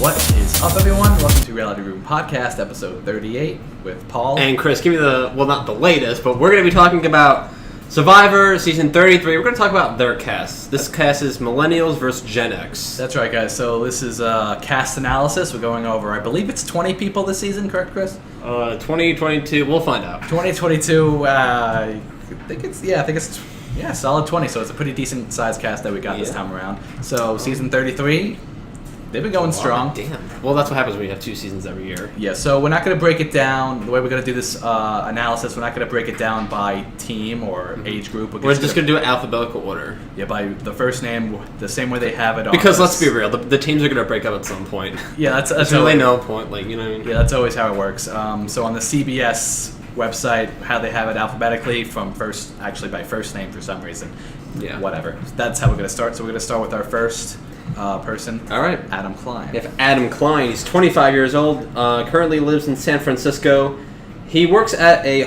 What is up, everyone? Welcome to Reality Room Podcast, episode 38, with Paul. And Chris, give me not the latest, but we're going to be talking about Survivor, season 33. We're going to talk about their cast. This cast is Millennials versus Gen X. That's right, guys. So this is cast analysis. We're going over, I believe it's 20 people this season, correct, Chris? 2022, we'll find out. 2022, I think it's solid 20, so it's a pretty decent sized cast that we got this time around. So season 33, they've been going strong. Damn. Well, that's what happens when you have two seasons every year. Yeah, so we're not going to break it down. The way we're going to do this analysis, we're not going to break it down by team or age group. We're just going to do it alphabetical order. Yeah, by the first name, the same way they have it on. Because let's be real, the teams are going to break up at some point. Yeah, that's There's really no point, you know what I mean? Yeah, that's always how it works. So on the CBS website, how they have it alphabetically by first name for some reason. Yeah. Whatever. That's how we're going to start. So we're going to start with our first person. All right. Adam Klein. We have Adam Klein. He's 25 years old. Currently lives in San Francisco. He works at he's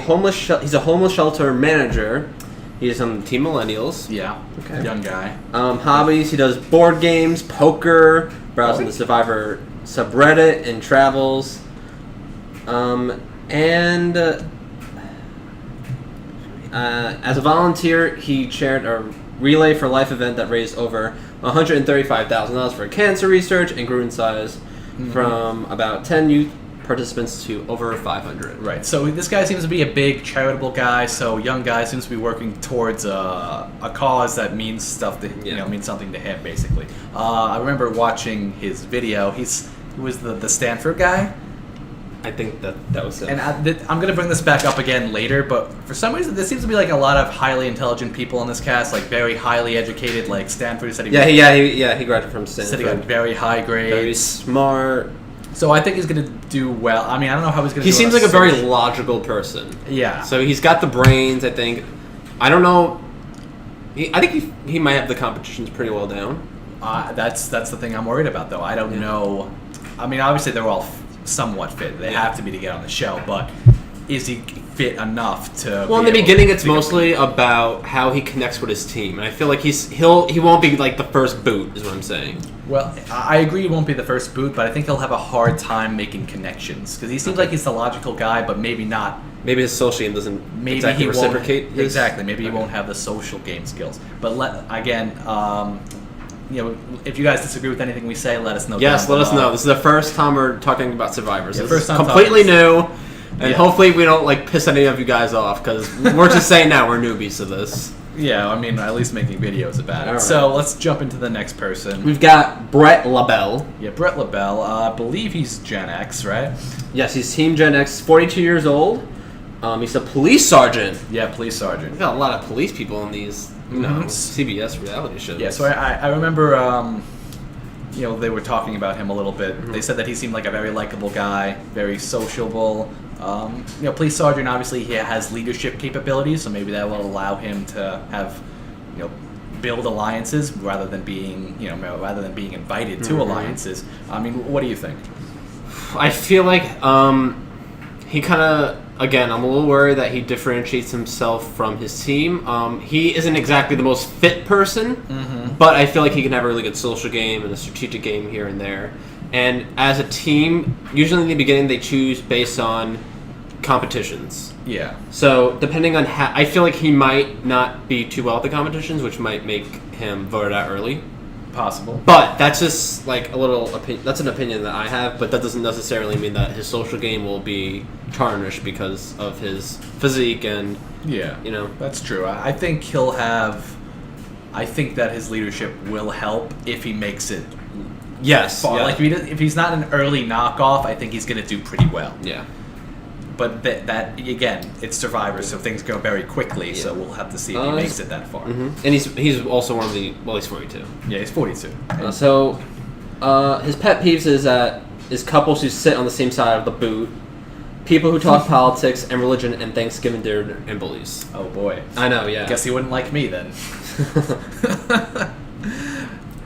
a homeless shelter manager. He's on Team Millennials. Yeah. Okay. Young guy. Hobbies: he does board games, poker, browsing the Survivor subreddit, and travels. As a volunteer, he chaired a Relay for Life event that raised over $135,000 for cancer research and grew in size from about 10 youth participants to over 500. Right. So this guy seems to be a big charitable guy. So young guy seems to be working towards a cause that means stuff to means something to him. Basically, I remember watching his video. He was the Stanford guy. I think that was it. And I'm going to bring this back up again later, but for some reason, there seems to be like a lot of highly intelligent people in this cast, like very highly educated, like Stanford said he he graduated from Stanford. Said he got very high grades. Very smart. So I think he's going to do well. I mean, I don't know how he's going to do. He seems like a very logical person. Yeah. So he's got the brains, I think. I don't know. I think he might have the competitions pretty well down. That's the thing I'm worried about, though. I don't know. I mean, obviously they're all somewhat fit. They have to be to get on the show, but is he fit enough to? Well, in the beginning, it's mostly about how he connects with his team, and I feel like he won't be like the first boot, is what I'm saying. Well, I agree he won't be the first boot, but I think he'll have a hard time making connections because he seems like he's the logical guy, but maybe not. Maybe his social game doesn't exactly reciprocate. Exactly. Maybe he won't have the social game skills. But if you guys disagree with anything we say, let us know. Yes, let us know. This is the first time we're talking about Survivors. Yeah, first time completely new, and hopefully we don't piss any of you guys off because we're just saying now we're newbies to this. Yeah, I mean, at least making videos about it. Right. So let's jump into the next person. We've got Bret LaBelle. Yeah, Bret LaBelle. I believe he's Gen X, right? Yes, he's Team Gen X, 42 years old. He's a police sergeant. Yeah, police sergeant. We've got a lot of police people in these CBS reality shows. Yeah, so I remember, they were talking about him a little bit. Mm-hmm. They said that he seemed like a very likable guy, very sociable. Police sergeant, obviously, he has leadership capabilities, so maybe that will allow him to have, build alliances rather than being invited to alliances. I mean, what do you think? I feel like he kind of. Again, I'm a little worried that he differentiates himself from his team. He isn't exactly the most fit person, but I feel like he can have a really good social game and a strategic game here and there. And as a team, usually in the beginning, they choose based on competitions. Yeah. So depending on how, I feel like he might not be too well at the competitions, which might make him voted out early. Possible. But that's just like a little that's an opinion that I have, but that doesn't necessarily mean that his social game will be tarnished because of his physique and that's true. I think that his leadership will help if he makes it far. Like if he's not an early knockoff, I think he's going to do pretty well. Yeah. But that again, it's Survivor, so things go very quickly. So we'll have to see if he makes it that far. Mm-hmm. And he's also one of the he's 42. Yeah, he's 42. His pet peeves is couples who sit on the same side of the boot, people who talk politics and religion and Thanksgiving dinner, and bullies. Oh boy, I know. Yeah. Guess he wouldn't like me then.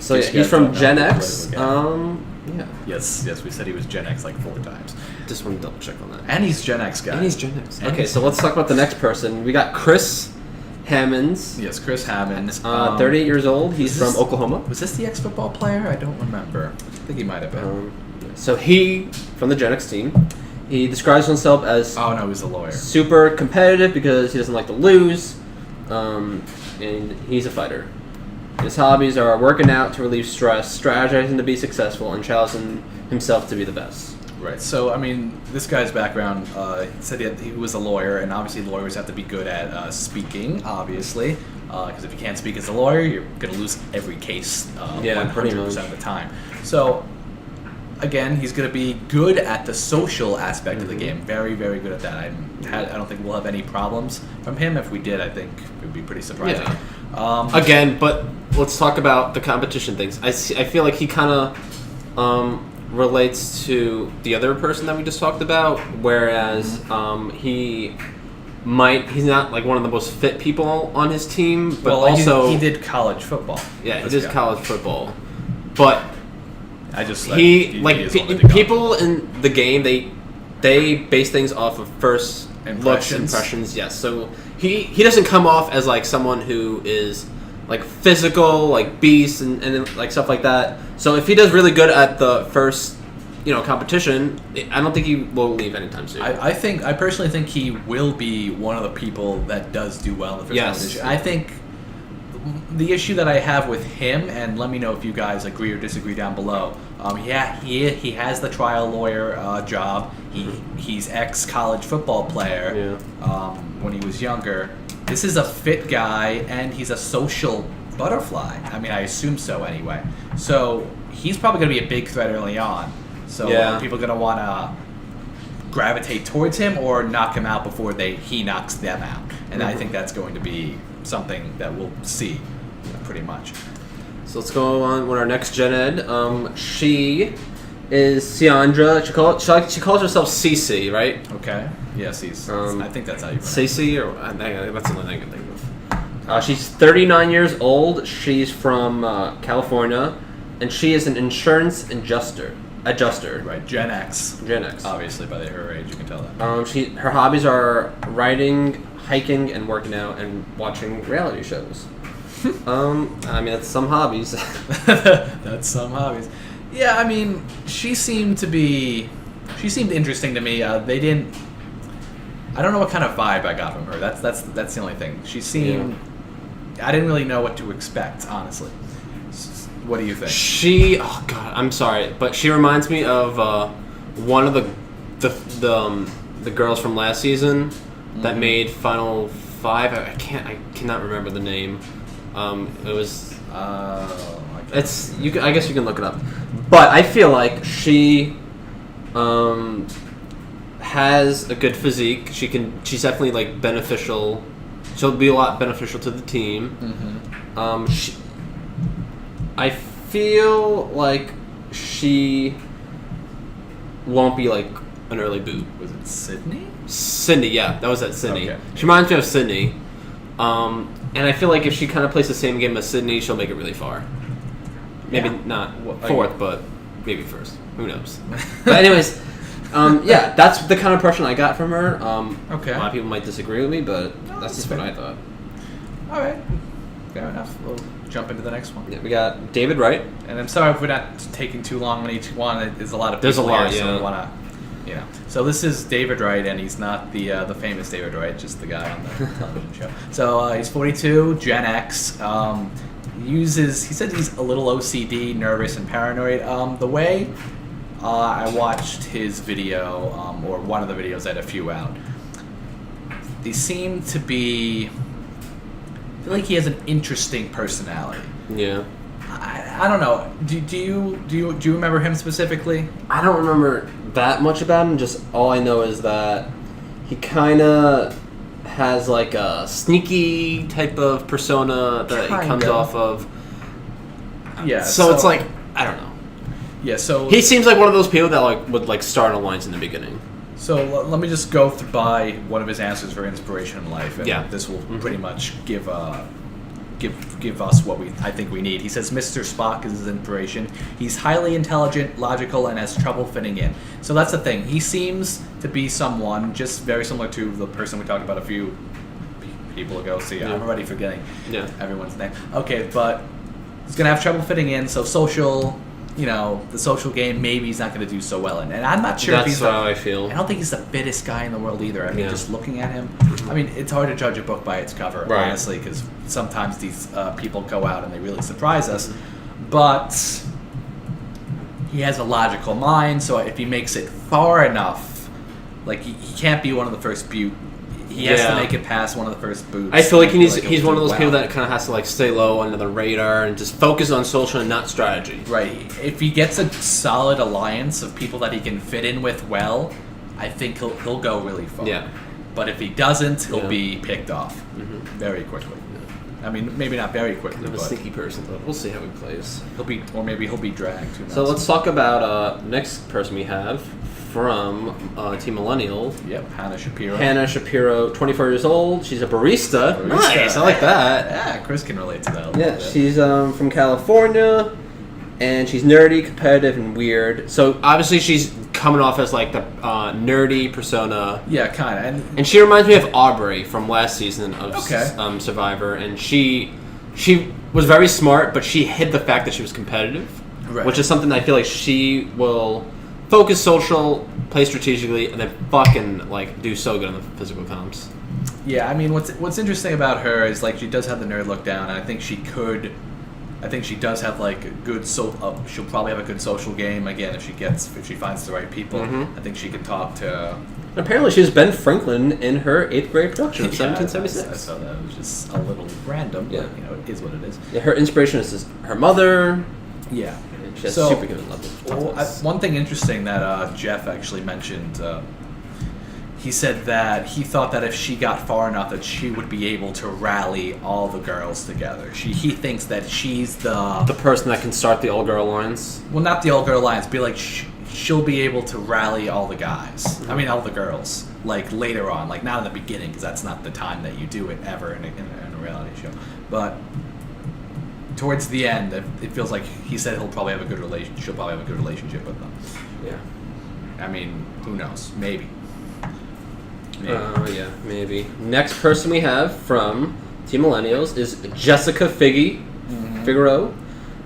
So he's from Gen X. Yeah. Yes, we said he was Gen X like 4 times. Just want to double check on that. And he's Gen X guy. Okay, so let's talk about the next person. We got Chris Hammons. Yes, Chris Hammons. 38 years old. He's from Oklahoma. Was this the ex-football player? I don't remember. I think he might have been. So he, from the Gen X team, he describes himself as Oh no, he's a lawyer. super competitive because he doesn't like to lose, and he's a fighter. His hobbies are working out to relieve stress, strategizing to be successful, and challenging himself to be the best. Right. So, I mean, this guy's background, he said he was a lawyer, and obviously lawyers have to be good at speaking, obviously. Because if you can't speak as a lawyer, you're going to lose every case 100% of the time. So, again, he's going to be good at the social aspect of the game. Very, very good at that. I don't think we'll have any problems from him. If we did, I think it would be pretty surprising. Yeah. Again, but let's talk about the competition things. I feel like he kind of relates to the other person that we just talked about, whereas he's not like one of the most fit people on his team, but also he did college football. Yeah, he did college football, but people in the game they base things off of first impressions. Yes, so he doesn't come off as like someone who is like physical, like beast, and like stuff like that. So if he does really good at the first, competition, I don't think he will leave anytime soon. I personally think he will be one of the people that does do well in the first competition. I think the issue that I have with him, and let me know if you guys agree or disagree down below. He has the trial lawyer job. He's ex-college football player when he was younger. This is a fit guy, and he's a social butterfly. I mean, I assume so anyway. So he's probably going to be a big threat early on. So people are going to want to gravitate towards him or knock him out before he knocks them out. And I think that's going to be something that we'll see pretty much. So let's go on with our next Gen Ed. She is Ciandre. She calls herself Cece, right? Okay. Yeah, Cece. I think that's how you pronounce it. Cece, or that's the only thing I can think of. She's 39 years old. She's from California, and she is an insurance adjuster. Right, Gen X. Obviously, by her age, you can tell that. Her hobbies are writing, hiking, and working out, and watching reality shows. I mean, that's some hobbies. That's some hobbies. Yeah, I mean, she seemed interesting to me. I don't know what kind of vibe I got from her. That's the only thing. She seemed. Yeah. I didn't really know what to expect, honestly. What do you think? Oh God, I'm sorry, but she reminds me of one of the girls from last season that made Final Five. I cannot remember the name. It was. I guess you can look it up, but I feel like she has a good physique. She's definitely like beneficial. She'll be a lot beneficial to the team. I feel like she won't be like an early boot. Was it Sydney? Sydney, yeah, that was at Sydney. Okay. She reminds me of Sydney, and I feel like if she kind of plays the same game as Sydney, she'll make it really far. Maybe not fourth, but maybe first. Who knows? But anyways, that's the kind of impression I got from her. Okay. A lot of people might disagree with me, but that's just what I thought. All right. Fair enough. We'll jump into the next one. Yeah, we got David Wright. And I'm sorry if we're not taking too long on each one. There's a lot of people. There's a lot, here, so we want to, So this is David Wright, and he's not the famous David Wright, just the guy on the television show. So he's 42, Gen X. He said he's a little OCD, nervous, and paranoid. The way I watched his video, or one of the videos, I had a few out. They seem to be. I feel like he has an interesting personality. Yeah. I don't know. Do you remember him specifically? I don't remember that much about him. Just all I know is that he kind of has like a sneaky type of persona that he comes off of. Yeah. So it's like, I don't know. Yeah. So he seems like one of those people that like would like start alliance in the beginning. So let me just go by one of his answers for inspiration in life, and this will pretty much give us what I think we need. He says Mr. Spock is his inspiration. He's highly intelligent, logical, and has trouble fitting in. So that's the thing. He seems to be someone just very similar to the person we talked about a few people ago. See, I'm already forgetting everyone's name. Okay, but he's gonna have trouble fitting in. So social, the social game, maybe he's not going to do so well in. And I'm not sure if he's how I feel. I don't think he's the fittest guy in the world either. I mean, just looking at him, I mean, it's hard to judge a book by its cover, honestly, because sometimes these people go out and they really surprise us. But he has a logical mind, so if he makes it far enough, like he can't be one of the first butte. He has to make it past one of the first boots. I feel like he's one of those people that kind of has to like stay low under the radar and just focus on social and not strategy. Right. If he gets a solid alliance of people that he can fit in with well, I think he'll go really far. Yeah. But if he doesn't, he'll be picked off very quickly. I mean, maybe not very quickly, I'm a sneaky person, but we'll see how he plays. Maybe he'll be dragged. Who knows? So let's talk about next person we have from Team Millennial. Yep, Hannah Shapiro. Hannah Shapiro, 24 years old. She's a barista. Nice, I like that. Yeah, Chris can relate to that a little bit. She's from California, and she's nerdy, competitive, and weird. So obviously she's coming off as like the nerdy persona. Yeah, kind of. And she reminds me of Aubrey from last season of Survivor, and she was very smart, but she hid the fact that she was competitive, which is something I feel like she will focus social, play strategically, and then fucking like do so good on the physical comps. Yeah, I mean, what's interesting about her is like she does have the nerd look down, and I think she does have like a good she'll probably have a good social game again if she finds the right people. I think she can talk to. Apparently, she was Ben Franklin in her 8th grade production of 1776. I saw that. It was just a little random, but it is what it is. Yeah, her inspiration is her mother. Yeah. She has superhuman levels. One thing interesting that Jeff actually mentioned, he said that he thought that if she got far enough that she would be able to rally all the girls together. He thinks that she's the person that can start the all-girl alliance. Well, not the all-girl alliance, be like she'll be able to rally all the guys. I mean, all the girls. Like later on, like not in the beginning, because that's not the time that you do it ever in a reality show. But towards the end, it feels like he said she'll probably have a good relationship with them. Yeah. I mean, who knows? Maybe. Maybe. Next person we have from Team Millennials is Jessica Figgy, Figueroa.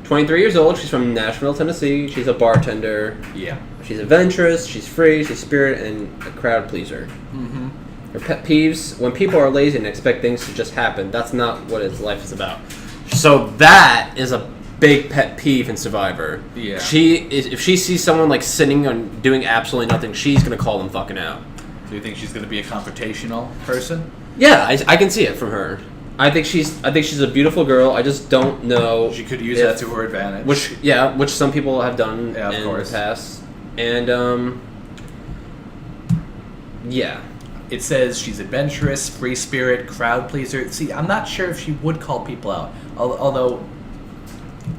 23 years old. She's from Nashville, Tennessee. She's a bartender. Yeah. She's adventurous. She's free. She's spirit and a crowd pleaser. Her pet peeves: when people are lazy and expect things to just happen. That's not what his life is about. So that is a big pet peeve in Survivor. Yeah. If she sees someone like sitting and doing absolutely nothing, she's gonna call them fucking out. Do you think she's going to be a confrontational person? Yeah, I can see it from her. I think she's a beautiful girl. I just don't know. She could use that to her advantage. Which some people have done in the past. And it says she's adventurous, free spirit, crowd pleaser. See, I'm not sure if she would call people out. Although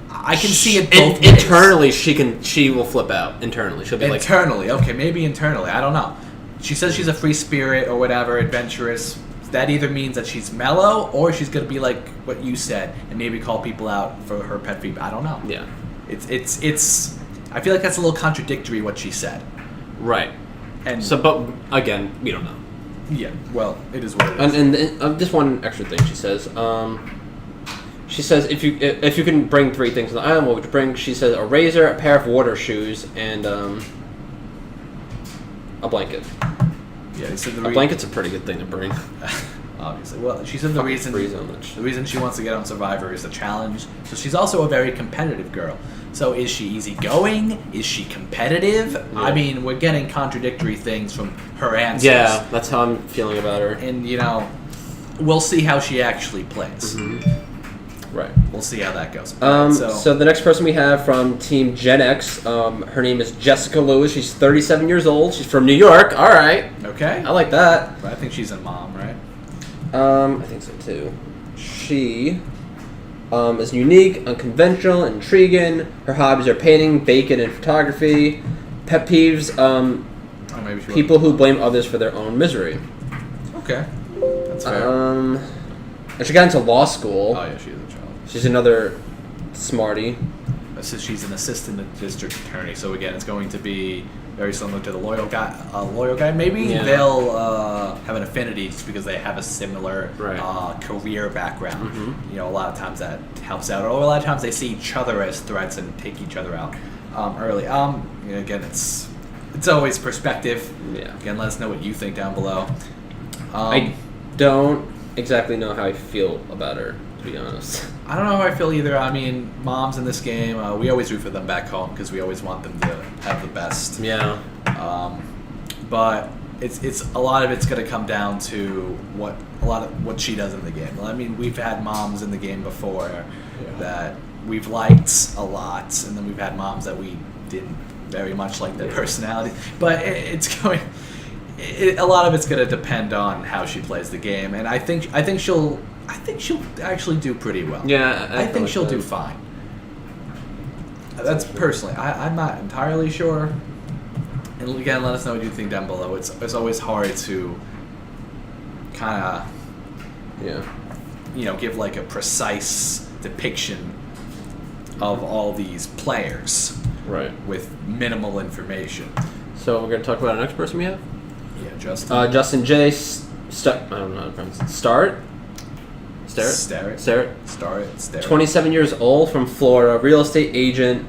I can see it both ways. Internally, she will flip out. Internally, she'll be okay, maybe internally. I don't know. She says she's a free spirit or whatever, adventurous. That either means that she's mellow or she's going to be like what you said and maybe call people out for her pet peeve. I don't know. Yeah. It's I feel like that's a little contradictory what she said. Right. And so, but again, we don't know. Yeah. Well, it is what it is. And just one extra thing she says. She says if you can bring 3 things on the island, what would you bring? She says a razor, a pair of water shoes, and a blanket. Yeah, he said a blanket's a pretty good thing to bring. Obviously. Well, she said the reason she wants to get on Survivor is the challenge. So she's also a very competitive girl. So is she easygoing? Is she competitive? Yeah. I mean, we're getting contradictory things from her answers. Yeah, that's how I'm feeling about her. And, we'll see how she actually plays. Right. We'll see how that goes. So the next person we have from Team Gen X, her name is Jessica Lewis. She's 37 years old. She's from New York. All right. Okay. I like that. But I think she's a mom, right? I think so too. She is unique, unconventional, intriguing. Her hobbies are painting, baking, and photography. Pet peeves: people who blame others for their own misery. Okay. That's fair. And she got into law school. Oh yeah, she is a child. She's another smarty. So she's an assistant district attorney. So again, it's going to be very similar to the loyal guy. Maybe they'll have an affinity just because they have a similar career background. A lot of times that helps out. Or a lot of times they see each other as threats and take each other out. early. Again, it's always perspective. Yeah. Again, let us know what you think down below. I don't exactly know how I feel about her, to be honest. I don't know how I feel either. I mean, moms in this game, we always root for them back home because we always want them to have the best. Yeah. But it's a lot of it's going to come down to what she does in the game. I mean, we've had moms in the game before that we've liked a lot, and then we've had moms that we didn't very much like their personality. But a lot of it's going to depend on how she plays the game, and I think she'll actually do pretty well. Yeah, I think she'll do fine. That's personally. I'm not entirely sure. And again, let us know what you think down below. It's always hard to kind of give like a precise depiction of all these players, right, with minimal information. So we're going to talk about our next person we have. Yeah, Justin. Justin J. I don't know how to pronounce it. Starrett. 27 years old, from Florida, real estate agent,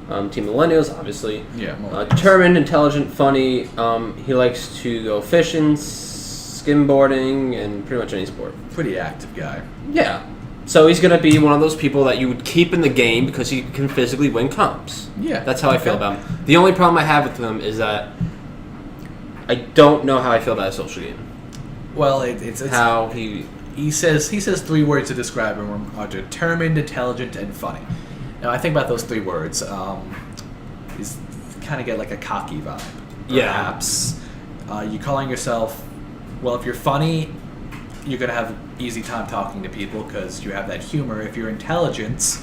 Team Millennials, obviously. Yeah, determined, intelligent, funny. He likes to go fishing, skimboarding, and pretty much any sport. Pretty active guy. Yeah. So he's going to be one of those people that you would keep in the game because he can physically win comps. Yeah. That's how I feel about him. The only problem I have with him is that I don't know how I feel about his social game. Well, it's how he says 3 words to describe him are determined, intelligent, and funny. Now, I think about those 3 words. He's kind of get like a cocky vibe. Perhaps. You calling yourself, well, if you're funny, you're going to have an easy time talking to people because you have that humor. If you're intelligent,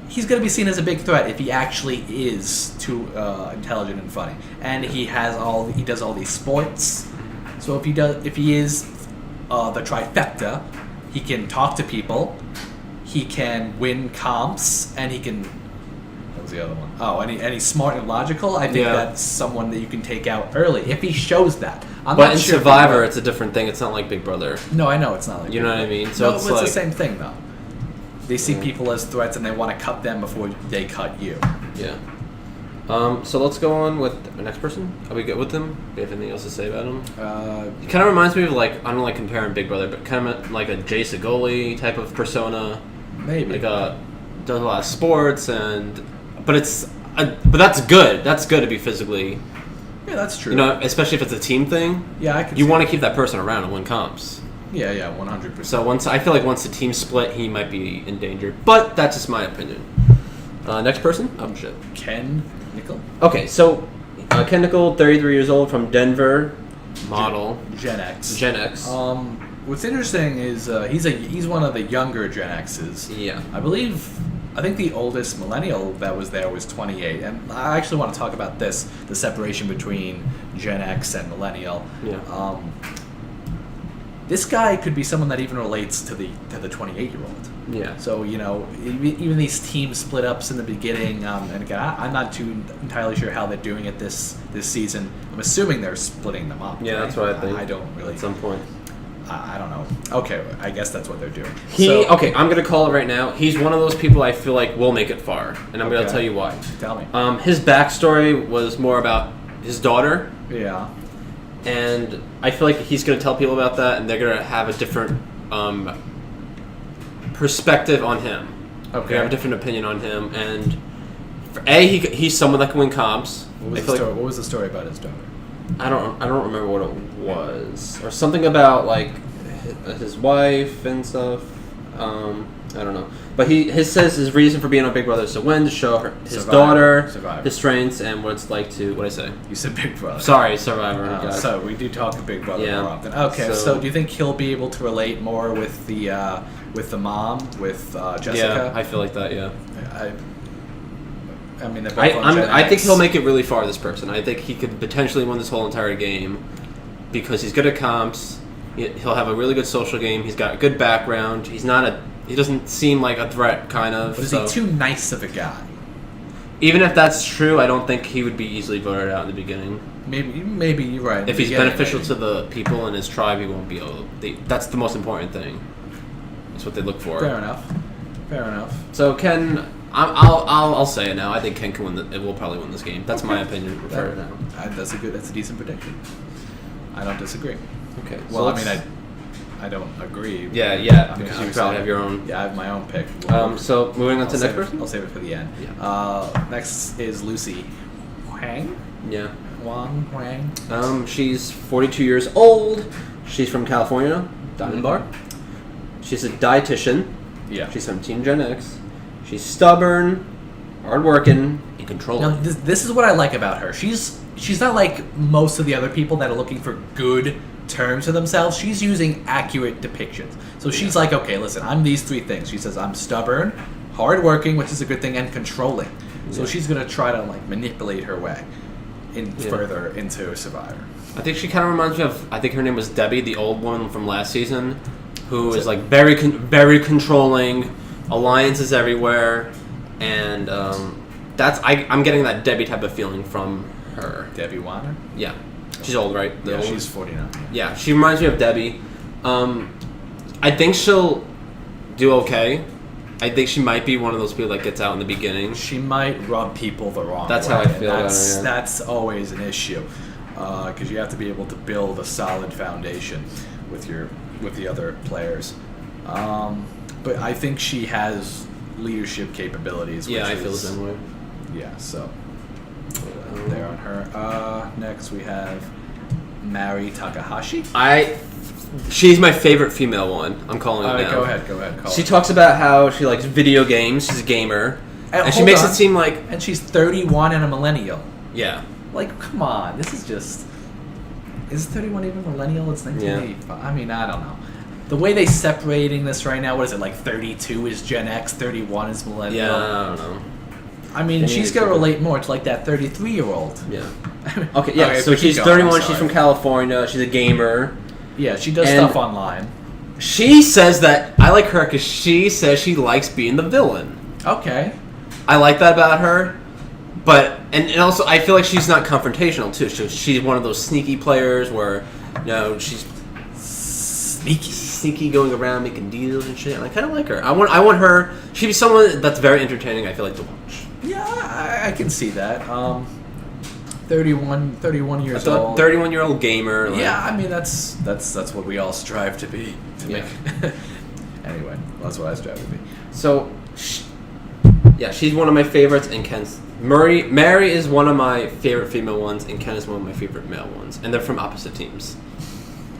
he's going to be seen as a big threat if he actually is too intelligent and funny. And he does all these sports. So if he is the trifecta, he can talk to people, he can win comps, and he can. What was the other one? Oh, and he's smart and logical. I think that's someone that you can take out early if he shows that. But in Survivor, it's a different thing. It's not like Big Brother. No, I know it's not like. You know what I mean? So it's the same thing though. They see people as threats and they want to cut them before they cut you. Yeah. So let's go on with the next person. Are we good with him? Do you have anything else to say about him? He kind of reminds me of I don't like comparing Big Brother, but kind of like a Jay Sagoli type of persona. Maybe. Does a lot of sports but that's good. That's good to be physically. Yeah, that's true. Especially if it's a team thing. Yeah, I can. You want to keep that person around and win comps. Yeah, 100%. So I feel like once the team split, he might be in danger. But that's just my opinion. Next person? Oh shit. Ken Mcnickle. Okay, so Ken Mcnickle, 33 years old, from Denver, model. Gen X. What's interesting is he's one of the younger Gen X's. Yeah. I think the oldest millennial that was there was 28, and I actually want to talk about the separation between Gen X and millennial. Yeah. This guy could be someone that even relates to the 28-year-old. Yeah. So even these team split ups in the beginning, and again, I'm not too entirely sure how they're doing it this season. I'm assuming they're splitting them up. Yeah, right? that's what I think. I don't really. At some point. I don't know. Okay, I guess that's what they're doing. Okay, I'm gonna call it right now. He's one of those people I feel like will make it far, and I'm gonna tell you why. Tell me. His backstory was more about his daughter. Yeah. And I feel like he's gonna tell people about that, and they're gonna have a different perspective on him. Okay. They have a different opinion on him, and he's someone that can win comps. What was the story about his daughter? I don't remember what it was, or something about like his wife and stuff. I don't know, but he says his reason for being on Big Brother is to win, to show his daughter his strengths and what it's like to. What I say? You said Big Brother. Sorry, Survivor. So we do talk to Big Brother more often. Okay, so do you think he'll be able to relate more with the mom, with Jessica? Yeah, I feel like that. Yeah. I mean, they're both on Gen X. I think he'll make it really far. This person, I think he could potentially win this whole entire game because he's good at comps. He'll have a really good social game. He's got a good background. He doesn't seem like a threat, kind of. But is he too nice of a guy? Even if that's true, I don't think he would be easily voted out in the beginning. Maybe you're right. If he's beneficial to the people in his tribe, he won't be able. That's the most important thing. That's what they look for. Fair enough. So Ken, I'll say it now. I think Ken can win. It will probably win this game. That's my opinion for it now. That's a decent prediction. I don't disagree. Okay. Well, I mean, I don't agree. Yeah. I mean, Because you probably have your own. Yeah, I have my own pick. So moving on to the next person. I'll save it for the end. Yeah. Next is Lucy Huang. Yeah. Huang. She's 42 years old. She's from California, Diamond Bar. She's a dietitian. Yeah. She's from Team Gen X. She's stubborn, hardworking, and controlling. Now, this is what I like about her. She's not like most of the other people that are looking for good terms for themselves. She's using accurate depictions. So she's like, okay, listen, I'm these three things. She says I'm stubborn, hardworking, which is a good thing, and controlling. So she's gonna try to like manipulate her way further into Survivor. I think she kind of reminds me of. I think her name was Debbie, the old one from last season, who is like very controlling, alliances everywhere, and I'm getting that Debbie type of feeling from her. Debbie Wachter? Yeah, she's old, right? She's 49. Yeah, she reminds me of Debbie. I think she'll do okay. I think she might be one of those people that gets out in the beginning. She might rub people the wrong way. That's how I feel about her, yeah. That's always an issue, because you have to be able to build a solid foundation with the other players. But I think she has leadership capabilities. Yeah, I feel the same way. Yeah, so there on her. Next we have Mari Takahashi. She's my favorite female one. I'm calling it now. Go ahead. She talks about how she likes video games. She's a gamer. And she makes it seem like... And she's 31 and a millennial. Yeah. Like, come on. This is just... Is 31 even millennial? It's 1985. Yeah. I mean, I don't know. The way they separating this right now, what is it, like 32 is Gen X, 31 is millennial? Yeah, I don't know. I mean, she's going to relate more to like that 33-year-old. Yeah. Okay, yeah, so she's 31, she's from California, she's a gamer. Yeah, she does stuff online. She says that... I like her because she says she likes being the villain. Okay. I like that about her. But... And also, I feel like she's not confrontational, too. She's one of those sneaky players where, she's... Sneaky going around making deals and shit. And I kind of like her. I want her... She'd be someone that's very entertaining, I feel like, to watch. Yeah, I can see that. 31 years old. 31-year-old gamer. Like, yeah, I mean that's what we all strive to be. Make. Anyway, that's what I strive to be. So, she's one of my favorites, and Ken's Mary is one of my favorite female ones, and Ken is one of my favorite male ones, and they're from opposite teams.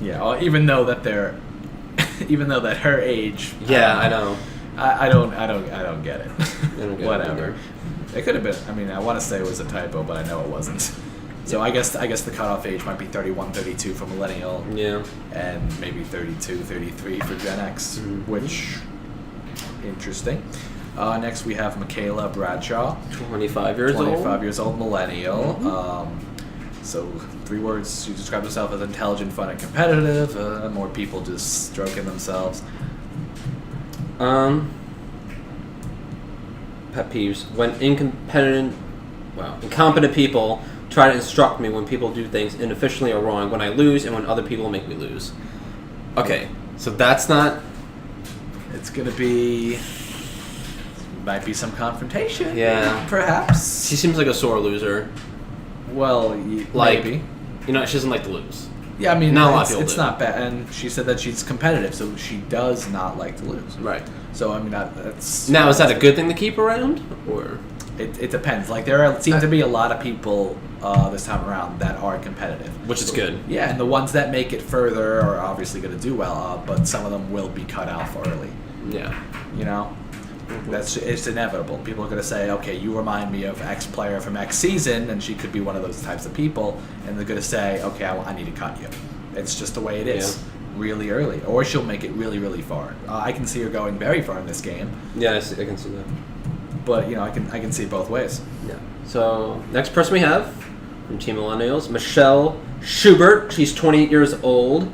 Yeah, well, even though that her age. Yeah, I know. I don't get it. Whatever. It could have been. I mean, I want to say it was a typo, but I know it wasn't. So I guess the cutoff age might be 31, 32 for millennial. Yeah. And maybe 32, 33 for Gen X, which interesting. Next we have Michaela Bradshaw. 25 years old. 25 years old, millennial. So 3 words. She describes herself as intelligent, fun, and competitive. More people just stroking themselves. Pet peeves. When incompetent people try to instruct me when people do things inefficiently or wrong, when I lose, and when other people make me lose. Okay, so that's not... It's going to be... Might be some confrontation. Yeah. Perhaps. She seems like a sore loser. Well, maybe. She doesn't like to lose. Yeah, I mean, not a lot of people it's not bad. And she said that she's competitive, so she does not like to lose. Right. So, I mean, that's... Now, is that a good thing to keep around? Or... It depends. Like, there seem to be a lot of people this time around that are competitive. Which is good. Yeah, and the ones that make it further are obviously going to do well, but some of them will be cut off early. Yeah. It's inevitable. People are going to say, okay, you remind me of X player from X season, and she could be one of those types of people, and they're going to say, okay, I need to cut you. It's just the way it is. Really early. Or she'll make it really, really far. I can see her going very far in this game. Yeah, I can see that. But, I can see it both ways. Yeah. So, next person we have from Team Millennials, Michelle Schubert. She's 28 years old.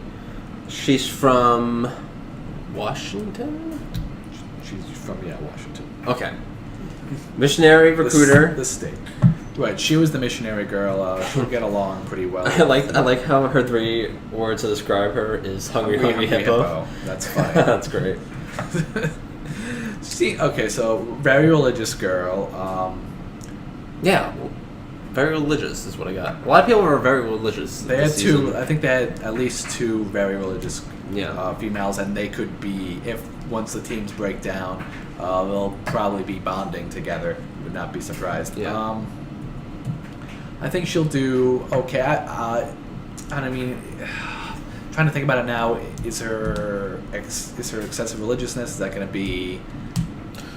She's from Washington? She's from, Washington. Okay. Missionary recruiter. The state. Right, she was the missionary girl. She'll get along pretty well. I like how her 3 words to describe her is hungry hippo. That's funny. That's great. See, okay, so very religious girl. Yeah, very religious is what I got. A lot of people are very religious. They had this season. two. I think they had at least two very religious Yeah. females, and they could be, if once the teams break down, they'll probably be bonding together. Would not be surprised. Yeah. I think she'll do okay. I mean, trying to think about it now. Is her excessive religiousness, is that going to be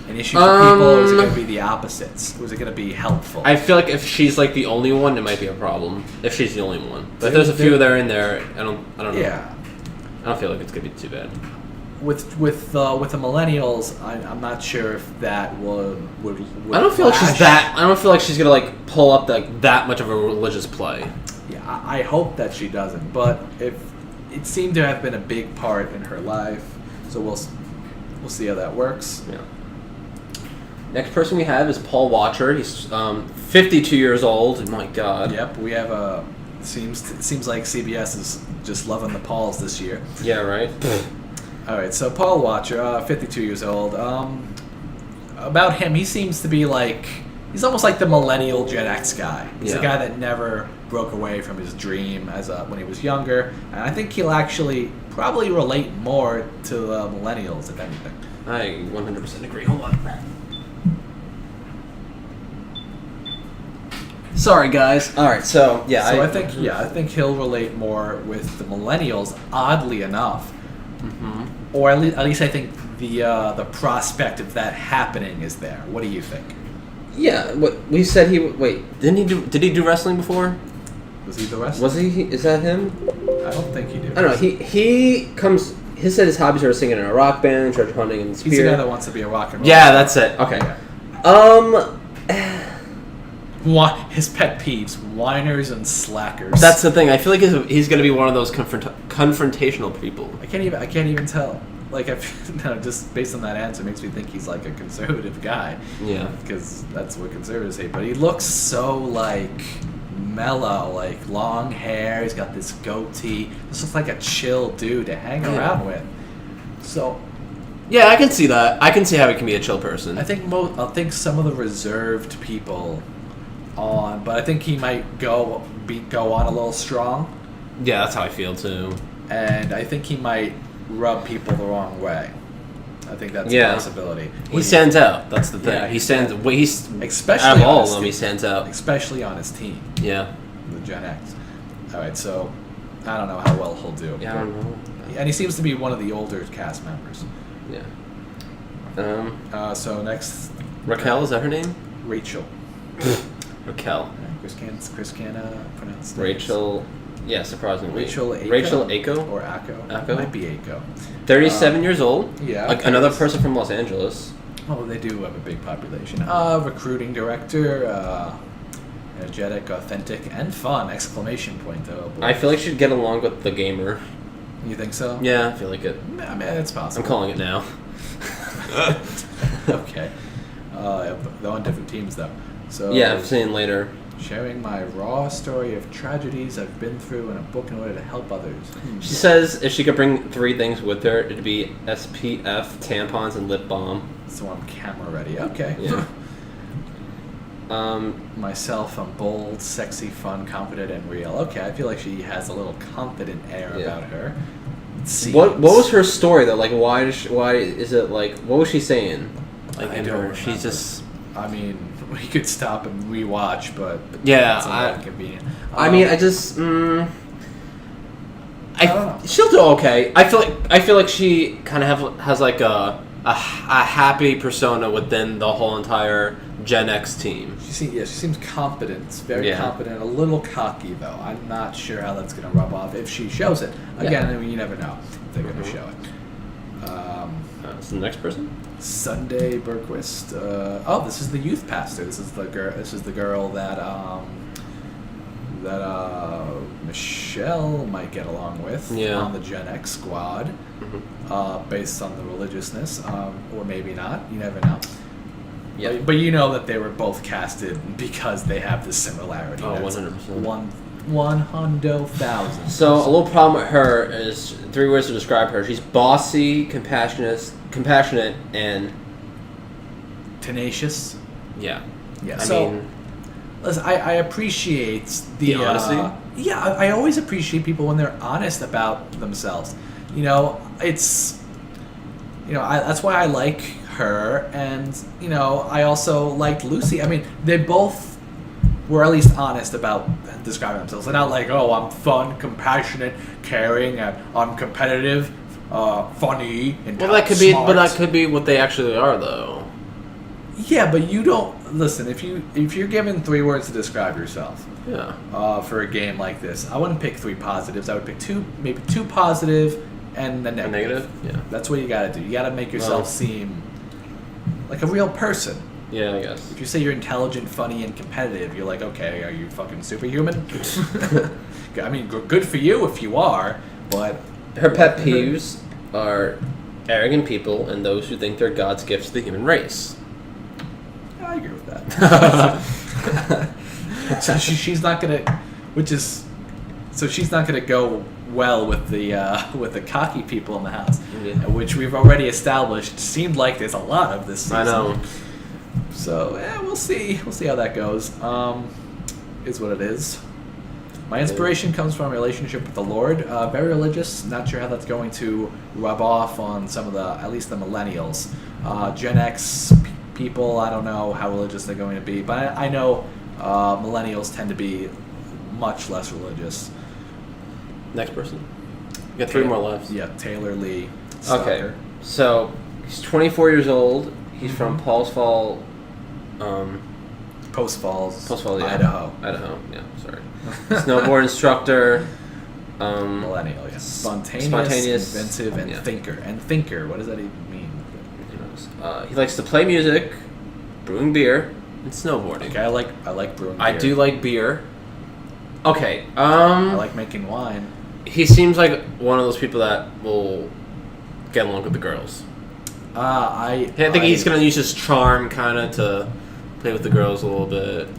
an issue for people, or is it going to be the opposites? Or is it going to be helpful? I feel like if she's like the only one, it might be a problem. If she's the only one, but if there's a few that are in there, I don't know. Yeah. I don't feel like it's gonna be too bad. With the Millennials, I'm not sure if that would I don't feel like she's clash. that. I don't feel like she's gonna like pull up like that much of a religious play. Yeah, I hope that she doesn't. But if it seemed to have been a big part in her life, so we'll see how that works. Yeah. Next person we have is Paul Wachter. He's 52 years old. My God. Yep, we have a. Seems like CBS is just loving the Pauls this year. Yeah. Right. All right, so Paul Wachter, 52 years old. About him, he seems to be like he's almost like the millennial Gen X guy. He's a guy that never broke away from his dream when he was younger, and I think he'll actually probably relate more to the millennials if anything. I 100% agree. Hold on. Sorry, guys. All right, so yeah. So I think he'll relate more with the millennials. Oddly enough, or at least I think the prospect of that happening is there. What do you think? Yeah. What we said he wait didn't he do? Did he do wrestling before? Was he the wrestler? Was he? Is that him? I don't think he did. I don't know. He comes. He said his hobbies are singing in a rock band, treasure hunting, and spear. He's the guy that wants to be a rock and roll. Yeah, that's it. Okay. His pet peeves: whiners and slackers. That's the thing. I feel like he's going to be one of those confrontational people. I can't even tell. Like, just based on that answer, makes me think he's like a conservative guy. Yeah. Because that's what conservatives hate. But he looks so like mellow, like long hair. He's got this goatee. This looks like a chill dude to hang around with. So. Yeah, I can see that. I can see how he can be a chill person. I think some of the reserved people but I think he might go on a little strong. Yeah, that's how I feel too. And I think he might rub people the wrong way. I think that's a possibility. He stands out. That's the thing. Yeah, he stands. He's especially out of all on of his them. He stands out. Especially on his team. Yeah. The Gen X. All right, so I don't know how well he'll do. Yeah, I don't know. And he seems to be one of the older cast members. Yeah. So next, Raquel, is that her name? Rachel. Raquel. Chris can pronounce names. Rachel. Yeah, surprisingly. Rachel Ako? Rachel Ako? Or Ako. Ako? It might be Ako. 37 years old. Yeah. Like another person from Los Angeles. Oh, they do have a big population. Recruiting director, energetic, authentic, and fun! Exclamation point! Oh boy. I feel like she'd get along with the gamer. You think so? Yeah, I feel like it. I mean, it's possible. I'm calling it now. Okay. They're on different teams though. So Yeah, I'm seeing later. Sharing my raw story of tragedies I've been through in a book in order to help others. She says if she could bring 3 things with her, it'd be SPF, tampons, and lip balm. So I'm camera ready. Okay. Yeah. Myself, I'm bold, sexy, fun, confident, and real. Okay, I feel like she has a little confident air about her. What was her story though? Like, why is it like? What was she saying? Like, I don't she's remember. just. I mean, we could stop and rewatch, but Yeah, that's a little inconvenient. I mean, I just. I don't know. She'll do okay. I feel like she kind of has like a happy persona within the whole entire Gen X team. She seems competent, very competent, a little cocky though. I'm not sure how that's going to rub off if she shows it. Again, I mean, you never know if they're going to show it. So the next person, Sunday Burquest. This is the youth pastor. This is the girl that Michelle might get along with on the Gen X squad, based on the religiousness, or maybe not. You never know. Yeah, but you know that they were both casted because they have this similarity. Oh, 100%. 100,000. So a little problem with her is 3 words to describe her. She's bossy, compassionate, and tenacious. Yeah. Yeah. I mean, listen, I appreciate the honesty. Yeah, I always appreciate people when they're honest about themselves. You know, it's, you know, that's why I like her, and you know, I also liked Lucy. I mean, they both were at least honest about describing themselves. They're not like, oh, I'm fun, compassionate, caring, and I'm competitive, funny, and well, that could smart. be, but that could be what they actually are, though. Yeah, but you don't listen. If you're given 3 words to describe yourself, yeah, for a game like this, I wouldn't pick 3 positives. I would pick 2, maybe 2 positive, and a negative. A negative? Yeah. That's what you got to do. You got to make yourself seem like a real person. Yeah, I guess. If you say you're intelligent, funny, and competitive, you're like, okay, are you fucking superhuman? I mean, good for you if you are, but... Her pet peeves are arrogant people and those who think they're God's gifts to the human race. I agree with that. So she's not gonna... So she's not gonna go well with the cocky people in the house, which we've already established seemed like there's a lot of this season. I know. So we'll see. We'll see how that goes. Is what it is. My inspiration comes from a relationship with the Lord. Very religious. Not sure how that's going to rub off on some of at least the millennials. Gen X people, I don't know how religious they're going to be, but I know millennials tend to be much less religious. Next person. You got 3 more left. Yeah, Taylor Lee. Okay, so he's 24 years old. He's from Paul's Fall. Post Falls, yeah. Idaho. Yeah, sorry. Snowboard instructor. Millennial, yes. Spontaneous, inventive, and thinker. And thinker, what does that even mean? He likes to play music, brewing beer, and snowboarding. Okay, I like brewing beer. I do like beer. Okay, I like making wine. He seems like one of those people that will get along with the girls. I think he's going to use his charm kind of to play with the girls a little bit,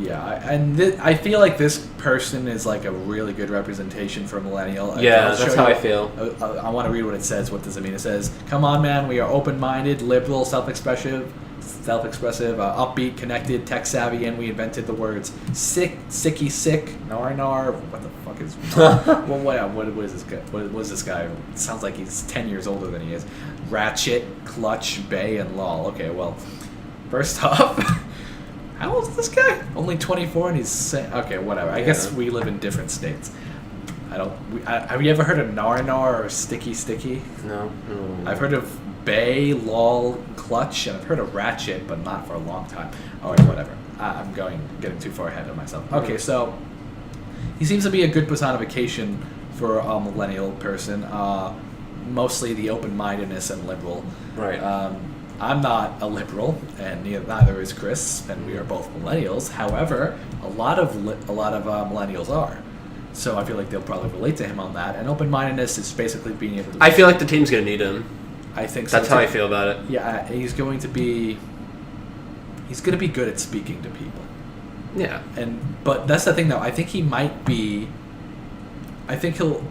and I feel like this person is like a really good representation for a millennial. Yeah, that's how I feel. I want to read what it says. What does it mean? It says, "Come on, man, we are open-minded, liberal, self-expressive, upbeat, connected, tech-savvy, and we invented the words sicky, sick, nar. What the fuck is? What is this guy? What is this guy? It sounds like he's 10 years older than he is. Ratchet, clutch, bay, and lol. Okay, well, first off." How old is this guy? Only 24, and he's saying, okay, whatever. I guess we live in different states. Have you ever heard of nar or sticky? No. I've heard of bay, lol, clutch, and I've heard of ratchet, but not for a long time. All right, whatever. I'm getting too far ahead of myself. Okay, so he seems to be a good personification for a millennial person. Mostly the open-mindedness and liberal. Right. I'm not a liberal, and neither is Chris, and we are both millennials. However, a lot of millennials are, so I feel like they'll probably relate to him on that. And open-mindedness is basically being able to. I feel like the team's gonna need him. I think so. That's how I feel about it. Yeah, he's going to be good at speaking to people. Yeah. But that's the thing, though. I think he'll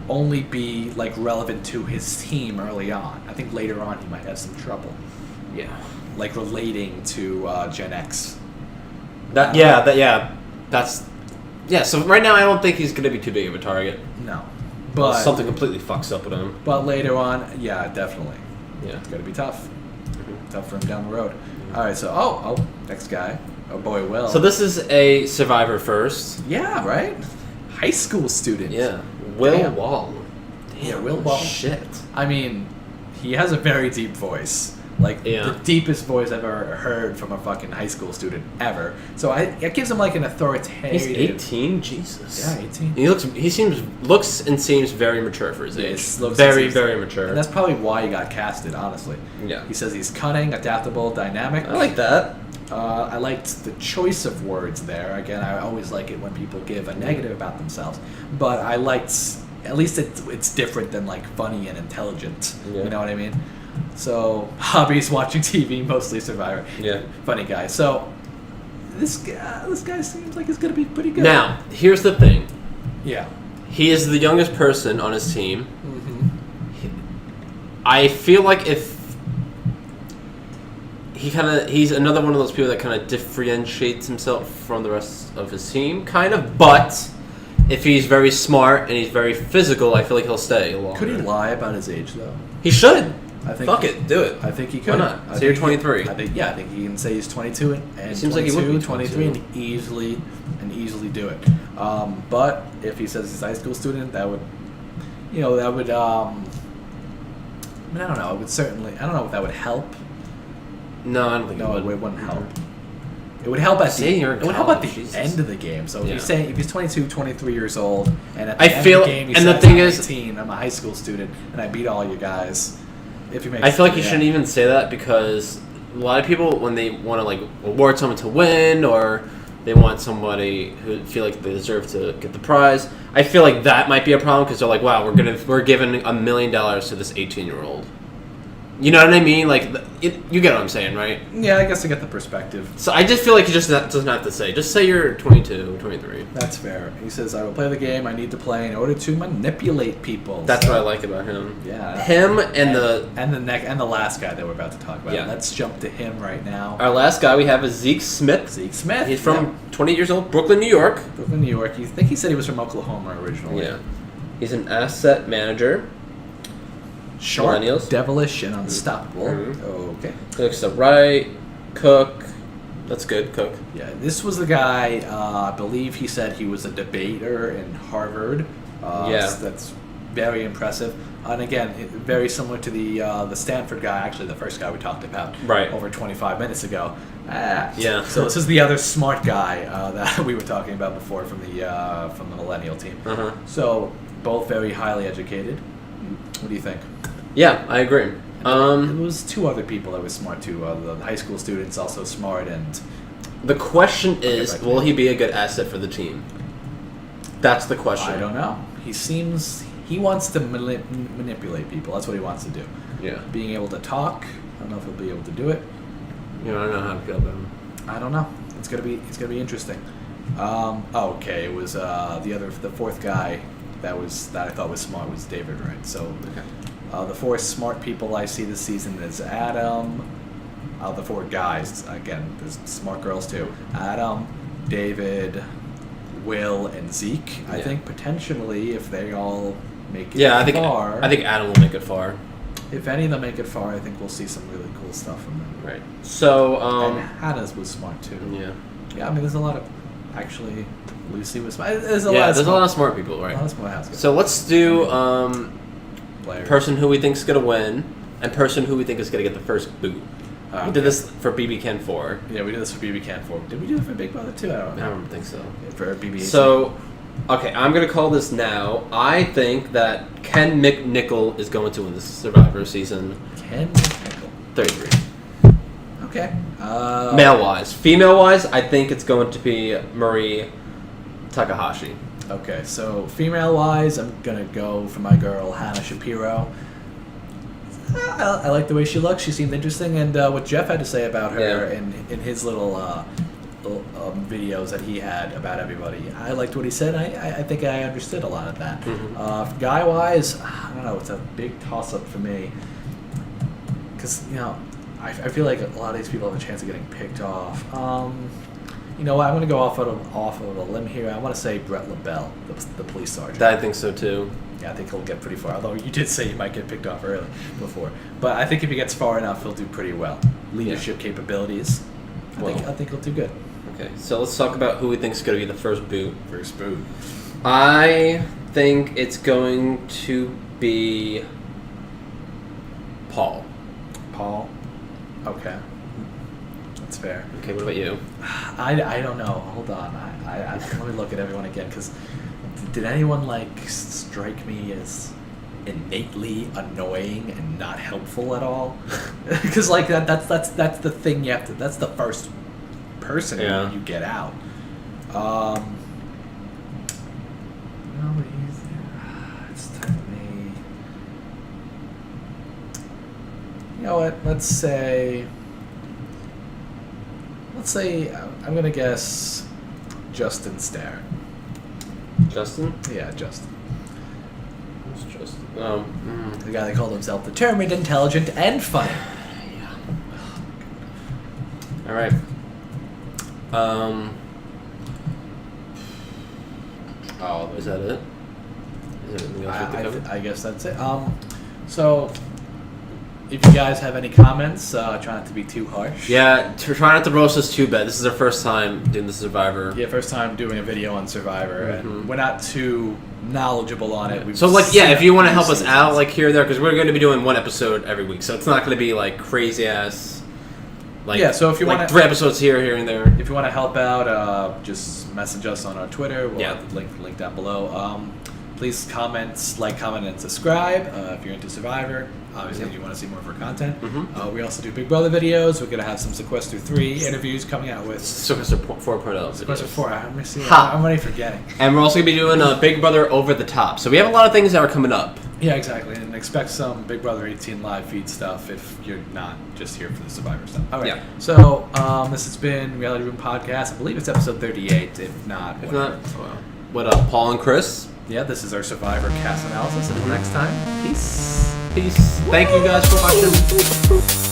only be like relevant to his team early on. I think later on he might have some trouble. Yeah, like relating to Gen X. So right now I don't think he's going to be too big of a target. No, but something completely fucks up with him. But later on, yeah, definitely. Yeah, it's going to be tough. Tough for him down the road. All right, so next guy, boy, Will. So this is a Survivor first. Yeah, right. High school student. Yeah, Will Wahl. Damn, yeah, Will Wahl. Shit. I mean, he has a very deep voice. Like, the deepest voice I've ever heard from a fucking high school student ever. So it gives him, like, an authoritative... He's 18? Jesus. Yeah, 18. He looks and seems very mature for his age. Very mature. And that's probably why he got casted, honestly. Yeah. He says he's cunning, adaptable, dynamic. I like that. I liked the choice of words there. Again, I always like it when people give a negative about themselves. But I liked... At least it's different than, like, funny and intelligent. Yeah. You know what I mean? So, hobbies, watching TV, mostly Survivor. Yeah. Funny guy. So, this guy seems like he's going to be pretty good. Now, here's the thing. Yeah. He is the youngest person on his team. Mm-hmm. I feel like if he's another one of those people that kind of differentiates himself from the rest of his team, kind of. But if he's very smart and he's very physical, I feel like he'll stay longer. Could he lie about his age though? He should. I think. Fuck it, do it. I think he could. Why not? Say you're 23. I think he can say he's 22 and It seems like he would be 23 and easily do it. But if he says he's a high school student, that would. I mean, I don't know. It would certainly. I don't know if that would help. No, I don't think it would. No, it wouldn't help. It would help at the end of the game. So if he's 22, 23 years old, and at the end of the game he says, I'm 18, I'm a high school student, and I beat all you guys. I feel like you shouldn't even say that because a lot of people, when they want to like award someone to win or they want somebody who feel like they deserve to get the prize, I feel like that might be a problem because they're like, wow, we're giving $1 million to this 18-year-old. You know what I mean? Like, you get what I'm saying, right? Yeah, I guess I get the perspective. So I just feel like he just doesn't have to say. Just say you're 22, 23. That's fair. He says, I will play the game I need to play in order to manipulate people. That's what I like about him. Yeah. Him and the last guy that we're about to talk about. Yeah. Let's jump to him right now. Our last guy we have is Zeke Smith. Zeke Smith. He's from 20 years old, Brooklyn, New York. Brooklyn, New York. I think he said he was from Oklahoma originally. Yeah. He's an asset manager. Sharp, Millennials. Devilish, and unstoppable. Mm-hmm. Okay. Looks at Wright, Cook. That's good, Cook. Yeah, this was the guy, I believe he said he was a debater in Harvard. Yeah. That's very impressive. And again, very similar to the Stanford guy, actually the first guy we talked about over 25 minutes ago. Yeah. So this is the other smart guy that we were talking about before from the Millennial team. Uh-huh. So both very highly educated. What do you think? Yeah, I agree. There was two other people that were smart too. The high school students also smart, and the question is, will he be a good asset for the team? That's the question. I don't know. He wants to manipulate people. That's what he wants to do. Yeah. Being able to talk. I don't know if he'll be able to do it. I don't know how to feel about him. I don't know. It's gonna be interesting. Okay. It was the fourth guy that I thought was smart was David Wright. So. Okay. The four smart people I see this season is Adam. The four guys, again, there's smart girls too. Adam, David, Will, and Zeke. Yeah. I think potentially if they all make it far. I think Adam will make it far. If any of them make it far, I think we'll see some really cool stuff from them. Right. So, and Hannah's was smart too. Yeah. Yeah, I mean, there's a lot of. Actually, Lucy was smart. There's a lot of smart people, right? A lot of smart houseguys. So let's do Players. Person who we think is going to win and person who we think is going to get the first boot. We did this for BB Ken 4. Yeah, we did this for BB Ken 4. Did we do it for Big Brother 2? I don't think so. For BB. So, okay, I'm going to call this now. I think that Ken Mcnickle is going to win this Survivor season. Ken Mcnickle. 33. Okay. Male-wise. Female-wise, I think it's going to be Marie Takahashi. Okay, so female-wise, I'm going to go for my girl, Hannah Shapiro. I like the way she looks. She seemed interesting, and what Jeff had to say about her in his little videos that he had about everybody, I liked what he said. I think I understood a lot of that. Mm-hmm. Guy-wise, I don't know. It's a big toss-up for me because I feel like a lot of these people have a chance of getting picked off. You know what? I'm going to go off of a limb here. I want to say Bret LaBelle, the police sergeant. I think so too. Yeah, I think he'll get pretty far. Although you did say he might get picked off early before, but I think if he gets far enough, he'll do pretty well. Leadership capabilities. I think he'll do good. Okay, so let's talk about who we think is going to be the first boot. First boot. I think it's going to be Paul. Paul. Okay. That's fair. Okay, what about you? I don't know. Hold on. I let me look at everyone again because did anyone strike me as innately annoying and not helpful at all? Because that's the thing you have to. That's the first person you get out. It's time to me. You know what? Let's say I'm gonna guess Justin Starrett. Justin? Yeah, Justin. Who's Justin? The guy that called himself determined, intelligent, and funny. All right. Oh, is that it? Is there anything else we have to cover? I guess that's it. So, if you guys have any comments, try not to be too harsh. Yeah, try not to roast us too bad. This is our first time doing the Survivor. Yeah, first time doing a video on Survivor, and we're not too knowledgeable on it. So, like, yeah, if you want to help us out, like, here or there, because we're going to be doing one episode every week, so it's not going to be, like, crazy-ass, like, yeah, so if you like want 3 episodes here and there. If you want to help out, just message us on our Twitter. We'll have the link down below. Please comment, and subscribe if you're into Survivor. Obviously, if you want to see more of our content. We also do Big Brother videos. We're going to have some Sequester 3 interviews coming out with... Sequester 4.0. Sequester 4. Let me see. I'm already forgetting. And we're also going to be doing a Big Brother Over the Top. So we have a lot of things that are coming up. Yeah, exactly. And expect some Big Brother 18 live feed stuff if you're not just here for the Survivor stuff. All right. Yeah. So this has been Reality Room Podcast. I believe it's episode 38. If not, What up, Paul and Chris? Yeah, this is our Survivor cast analysis. Until next time, peace. Peace. Thank you guys for watching.